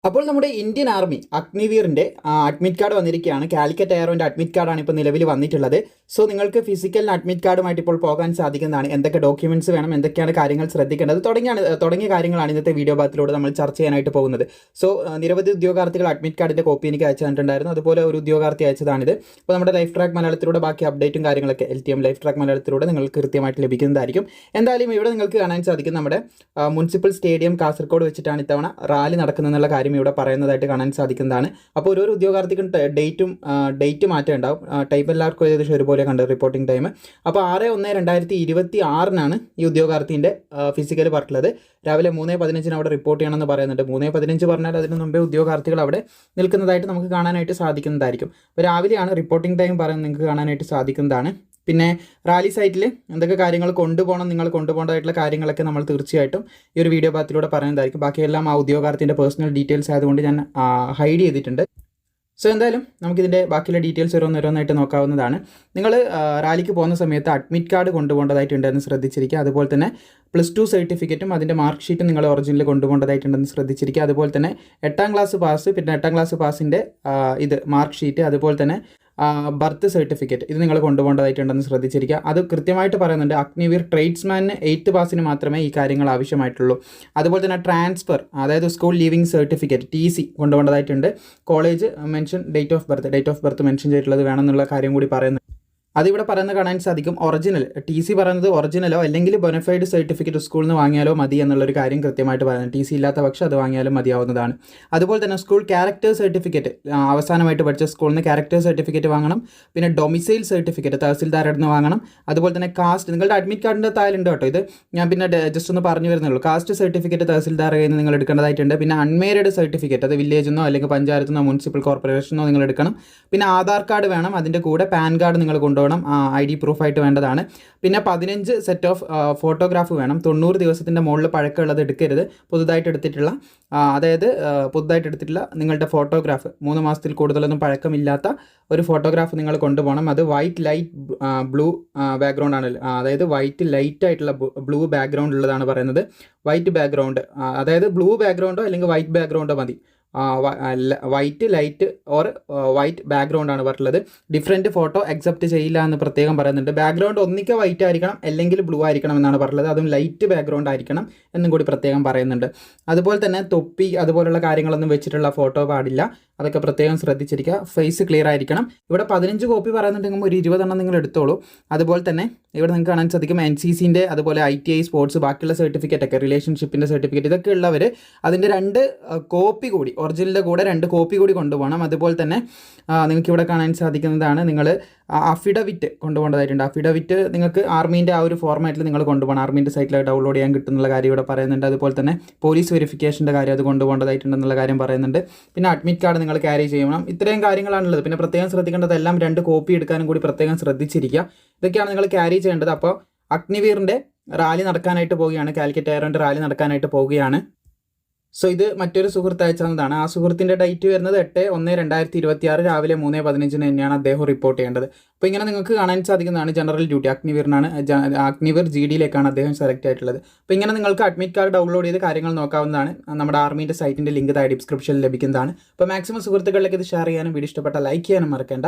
അപ്പോൾ നമ്മുടെ Indian army അഗ്നിവീറിൻ്റെ admit card വന്നിരിക്കുകയാണ്. കാലിക്കറ്റ് എയറോൻ്റെ അഡ്മിറ്റ് കാർഡാണ് ഇപ്പോൾ നിലവിൽ വന്നിട്ടുള്ളത്. സോ നിങ്ങൾക്ക് ഫിസിക്കൽ അഡ്മിറ്റ് കാർഡുമായിട്ട് ഇപ്പോൾ പോകാൻ സാധിക്കുന്നതാണ്. എന്തൊക്കെ ഡോക്യുമെൻറ്റ്സ് വേണം, എന്തൊക്കെയാണ് കാര്യങ്ങൾ ശ്രദ്ധിക്കേണ്ടത് തുടങ്ങിയ കാര്യങ്ങളാണ് ഇന്നത്തെ വീഡിയോ ഭാഗത്തിലൂടെ നമ്മൾ ചർച്ച ചെയ്യാനായിട്ട് പോകുന്നത്. സോ നിരവധി ഉദ്യോഗാർത്ഥികൾ അഡ്മിറ്റ് കാർഡിൻ്റെ കോപ്പി എനിക്ക് അയച്ചു തന്നിട്ടുണ്ടായിരുന്നു. അതുപോലെ ഒരു ഉദ്യോഗാർത്ഥി അയച്ചതാണിത്. അപ്പോൾ നമ്മുടെ ലൈഫ് ട്രാക്ക് മലയാളത്തിലൂടെ ബാക്കി അപ്ഡേറ്റും കാര്യങ്ങളൊക്കെ LTM ലൈഫ് ട്രാക്ക് മലയാളത്തിലൂടെ നിങ്ങൾക്ക് കൃത്യമായിട്ട് ലഭിക്കുന്നതായിരിക്കും. എന്തായാലും ഇവിടെ നിങ്ങൾക്ക് കാണാൻ സാധിക്കും നമ്മുടെ മുനിസിപ്പൽ സ്റ്റേഡിയം കാസർഗോഡ് വെച്ചിട്ടാണ് ഇത്തവണ റാലി നടക്കുന്നതെന്നുള്ള കാര്യം ഇവിടെ പറയുന്നതായിട്ട് കാണാൻ സാധിക്കുന്നതാണ്. അപ്പോൾ ഓരോ ഉദ്യോഗാർത്ഥിക്കും ഡേറ്റ് മാറ്റം ഉണ്ടാവും. ടൈം എല്ലാവർക്കും ഏകദേശം ഒരുപോലെ കണ്ട് റിപ്പോർട്ടിംഗ് ടൈം. അപ്പോൾ 6/1/2026 ഈ ഉദ്യോഗാർത്ഥിൻ്റെ ഫിസിക്കൽ പറഞ്ഞിട്ടുള്ളത്. രാവിലെ 3:15 അവിടെ റിപ്പോർട്ട് ചെയ്യണമെന്ന് പറയുന്നുണ്ട്. 3:15 പറഞ്ഞാൽ അതിന് മുമ്പേ ഉദ്യോഗാർത്ഥികൾ അവിടെ നിൽക്കുന്നതായിട്ട് നമുക്ക് കാണാനായിട്ട് സാധിക്കുന്നതായിരിക്കും. അപ്പോൾ രാവിലെയാണ് റിപ്പോർട്ടിംഗ് ടൈം പറയുന്നത്, നിങ്ങൾക്ക് കാണാനായിട്ട് സാധിക്കുന്നതാണ്. പിന്നെ റാലി സൈറ്റിൽ എന്തൊക്കെ കാര്യങ്ങൾ നിങ്ങൾ കൊണ്ടുപോകേണ്ടതായിട്ടുള്ള കാര്യങ്ങളൊക്കെ നമ്മൾ തീർച്ചയായിട്ടും ഈ ഒരു വീഡിയോ ഭാഗത്തിലൂടെ പറയുന്നതായിരിക്കും. ബാക്കിയെല്ലാം ആ ഉദ്യോഗാർത്ഥിൻ്റെ പേഴ്സണൽ ഡീറ്റെയിൽസ് ആയതുകൊണ്ട് ഞാൻ ഹൈഡ് ചെയ്തിട്ടുണ്ട്. സോ എന്തായാലും നമുക്കിതിൻ്റെ ബാക്കിയുള്ള ഡീറ്റെയിൽസ് ഓരോന്നായിട്ട് നോക്കാവുന്നതാണ്. നിങ്ങൾ റാലിക്ക് പോകുന്ന സമയത്ത് അഡ്മിറ്റ് കാർഡ് കൊണ്ടുപോകേണ്ടതായിട്ടുണ്ടെന്ന് ശ്രദ്ധിച്ചിരിക്കുക. അതുപോലെ തന്നെ +2 സർട്ടിഫിക്കറ്റും അതിൻ്റെ മാർക്ക് ഷീറ്റും നിങ്ങൾ ഒറിജിനൽ കൊണ്ടുപോകേണ്ടതായിട്ടുണ്ടെന്ന് ശ്രദ്ധിച്ചിരിക്കുക. അതുപോലെ തന്നെ 8ാം ക്ലാസ് പാസ്, പിന്നെ 8ാം ക്ലാസ് പാസിൻ്റെ മാർക്ക് ഷീറ്റ്, അതുപോലെ തന്നെ ബർത്ത് സർട്ടിഫിക്കറ്റ് ഇത് നിങ്ങൾ കൊണ്ടുപോകേണ്ടതായിട്ടുണ്ടെന്ന് ശ്രദ്ധിച്ചിരിക്കുക. അത് കൃത്യമായിട്ട് പറയുന്നുണ്ട്. അഗ്നിവീർ ട്രേഡ്സ്മാനിന് 8th പാസിന് മാത്രമേ ഈ കാര്യങ്ങൾ ആവശ്യമായിട്ടുള്ളൂ. അതുപോലെ തന്നെ ട്രാൻസ്ഫർ, അതായത് സ്കൂൾ ലീവിംഗ് സർട്ടിഫിക്കറ്റ് TC കൊണ്ടുപോകേണ്ടതായിട്ടുണ്ട്. College mention, date of birth mention ചെയ്തിട്ടുള്ളത് വേണമെന്നുള്ള കാര്യം കൂടി പറയുന്നു. അതിവിടെ പറയുന്നത് കാണാൻ സാധിക്കും. ഒറിജിനൽ TC പറയുന്നത് ഒറിജിനലോ അല്ലെങ്കിൽ ബൊനഫൈഡ് സർട്ടിഫിക്കറ്റ് സ്കൂളിൽ നിന്ന് വാങ്ങിയാലോ മതി എന്നുള്ളൊരു കാര്യം കൃത്യമായിട്ട് പറയുന്നത്. TC ഇല്ലാത്ത പക്ഷം അത് വാങ്ങിയാലും മതിയാവുന്നതാണ്. അതുപോലെ തന്നെ സ്കൂൾ ക്യാരക്ടർ സർട്ടിഫിക്കറ്റ്, അവസാനമായിട്ട് പഠിച്ച സ്കൂളിൽ നിന്ന് ക്യാരക്ടർ സർട്ടിഫിക്കറ്റ് വാങ്ങണം. പിന്നെ ഡൊമിസൈൽ സർട്ടിഫിക്കറ്റ് തഹസിൽദാരുടെ നിന്ന് വാങ്ങണം. അതുപോലെ തന്നെ കാസ്റ്റ്, നിങ്ങളുടെ അഡ്മിറ്റ് കാർഡിൻ്റെ താലുണ്ട് കേട്ടോ, ഇത് ഞാൻ പിന്നെ ജസ്റ്റ് ഒന്ന് പറഞ്ഞു വരുന്നുള്ളൂ. കാസ്റ്റ് സർട്ടിഫിക്കറ്റ് തഹസിൽദാരുടെ കയ്യിൽ നിന്ന് നിങ്ങൾ എടുക്കേണ്ടതായിട്ടുണ്ട്. പിന്നെ അൺമേരിഡ് സർട്ടിഫിക്കറ്റ്, അത് വില്ലേജിൽ നിന്നോ അല്ലെങ്കിൽ പഞ്ചായത്തിൽ നിന്നോ മുനിസിപ്പൽ കോർപ്പറേഷനോ നിങ്ങൾ എടുക്കണം. പിന്നെ ആധാർ കാർഡ് വേണം, അതിൻ്റെ കൂടെ പാൻ കാർഡ് നിങ്ങൾ കൊണ്ടുപോകണം, ID പ്രൂഫായിട്ട് വേണ്ടതാണ്. പിന്നെ 15 സെറ്റ് ഓഫ് ഫോട്ടോഗ്രാഫ് വേണം. 90 ദിവസത്തിൻ്റെ മുകളിൽ പഴക്കമുള്ളത് എടുക്കരുത്. പുതുതായിട്ട് എടുത്തിട്ടുള്ള നിങ്ങളുടെ ഫോട്ടോഗ്രാഫ് 3 മാസത്തിൽ കൂടുതലൊന്നും പഴക്കമില്ലാത്ത ഒരു ഫോട്ടോഗ്രാഫ് നിങ്ങൾ കൊണ്ടുപോകണം. അത് വൈറ്റ് ലൈറ്റ് ബ്ലൂ ബാക്ക്ഗ്രൗണ്ട് ആണ്, അതായത് വൈറ്റ് ലൈറ്റ് ആയിട്ടുള്ള ബ്ലൂ ബാക്ക്ഗ്രൗണ്ട് ഉള്ളതാണ് പറയുന്നത്. വൈറ്റ് ബാക്ക്ഗ്രൗണ്ട്, അതായത് ബ്ലൂ ബാക്ക്ഗ്രൗണ്ടോ അല്ലെങ്കിൽ വൈറ്റ് ബാക്ക്ഗ്രൗണ്ടോ മതി. White light or white background ആണ് പറഞ്ഞിട്ടുള്ളത്. ഡിഫറെൻറ്റ് ഫോട്ടോ അക്സെപ്റ്റ് ചെയ്യില്ല എന്ന് പ്രത്യേകം പറയുന്നുണ്ട്. ബാക്ക്ഗ്രൗണ്ട് ഒന്നിക്കുക വൈറ്റ് ആയിരിക്കണം അല്ലെങ്കിൽ ബ്ലൂ ആയിരിക്കണം എന്നാണ് പറഞ്ഞിട്ടുള്ളത്. അതും ലൈറ്റ് ബാക്ക്ഗ്രൗണ്ട് ആയിരിക്കണം എന്നും കൂടി പ്രത്യേകം പറയുന്നുണ്ട്. അതുപോലെ തന്നെ തൊപ്പി അതുപോലുള്ള കാര്യങ്ങളൊന്നും വെച്ചിട്ടുള്ള ഫോട്ടോ പാടില്ല, അതൊക്കെ പ്രത്യേകം ശ്രദ്ധിച്ചിരിക്കുക. ഫേസ് ക്ലിയർ ആയിരിക്കണം. ഇവിടെ 15 കോപ്പി പറയുന്നുണ്ടെങ്കിൽ ഒരു 20 എണ്ണം നിങ്ങൾ എടുത്തോളൂ. അതുപോലെ തന്നെ ഇവിടെ നിങ്ങൾക്ക് കാണാൻ സാധിക്കും NCCൻ്റെ അതുപോലെ ITI സ്പോർട്സ്, ബാക്കിയുള്ള സർട്ടിഫിക്കറ്റ് ഒക്കെ, റിലേഷൻഷിപ്പിൻ്റെ സർട്ടിഫിക്കറ്റ്, ഇതൊക്കെ ഉള്ളവർ അതിൻ്റെ 2 കോപ്പി കൂടി, ഒറിജിനലിൻ്റെ കൂടെ 2 കോപ്പി കൂടി കൊണ്ടുപോകണം. അതുപോലെ തന്നെ നിങ്ങൾക്ക് ഇവിടെ കാണാൻ സാധിക്കുന്നതാണ്, നിങ്ങൾ അഫിഡവിറ്റ് കൊണ്ടുപോകേണ്ടതായിട്ടുണ്ട്. അഫിഡവിറ്റ് നിങ്ങൾക്ക് ആർമീൻ്റെ ആ ഒരു ഫോർമാറ്റിൽ നിങ്ങൾ കൊണ്ടുപോകണം. ആർമീൻ്റെ സൈറ്റിൽ ഡൗൺലോഡ് ചെയ്യാൻ കിട്ടുന്നുള്ള കാര്യം ഇവിടെ പറയുന്നുണ്ട്. അതുപോലെ തന്നെ പോലീസ് വെരിഫിക്കേഷൻ്റെ കാര്യം അത് കൊണ്ടുപോകേണ്ടതായിട്ടുണ്ടെന്നുള്ള കാര്യം പറയുന്നുണ്ട്. പിന്നെ അഡ്മിറ്റ് കാർഡ് നിങ്ങൾ ക്യാരി ചെയ്യണം. ഇത്രയും കാര്യങ്ങളാണുള്ളത്. പിന്നെ പ്രത്യേകം ശ്രദ്ധിക്കേണ്ടത് എല്ലാം 2 കോപ്പി എടുക്കാനും കൂടി പ്രത്യേകം ശ്രദ്ധിച്ചിരിക്കുക. ഇതൊക്കെയാണ് നിങ്ങൾ ക്യാരി ചെയ്യേണ്ടത്. അപ്പോൾ അഗ്നിവീറിൻ്റെ റാലി നടക്കാനായിട്ട് പോവുകയാണ്, കാലിക്കറ്റ് എയറോൻ്റെ റാലി നടക്കാനായിട്ട് പോവുകയാണ്. സോ ഇത് മറ്റൊരു സുഹൃത്ത് അയച്ചതാണ്. ആ സുഹൃത്തിൻ്റെ ഡേറ്റ് വരുന്നത് 8/1/2026 രാവിലെ 3:15 തന്നെയാണ് അദ്ദേഹം റിപ്പോർട്ട് ചെയ്യേണ്ടത്. അപ്പോൾ ഇങ്ങനെ നിങ്ങൾക്ക് കാണാൻ സാധിക്കുന്നതാണ് ജനറൽ ഡ്യൂട്ടി. അഗ്നിവീർ GDയിലേക്കാണ് അദ്ദേഹം സെലക്ട് ആയിട്ടുള്ളത്. അപ്പോൾ ഇങ്ങനെ നിങ്ങൾക്ക് അഡ്മിറ്റ് കാർഡ് ഡൗൺലോഡ് ചെയ്ത് കാര്യങ്ങൾ നോക്കാവുന്നതാണ്. നമ്മുടെ ആർമീൻ്റെ സൈറ്റിൻ്റെ ലിങ്ക് താഴെ ഡിസ്ക്രിപ്ഷനിൽ ലഭിക്കുന്നതാണ്. അപ്പോൾ മാക്സിമം സുഹൃത്തുക്കളിലേക്ക് ഇത് ഷെയർ ചെയ്യാനും വീഡിയോ ഇഷ്ടപ്പെട്ട ലൈക്ക് ചെയ്യാനും മറക്കേണ്ട.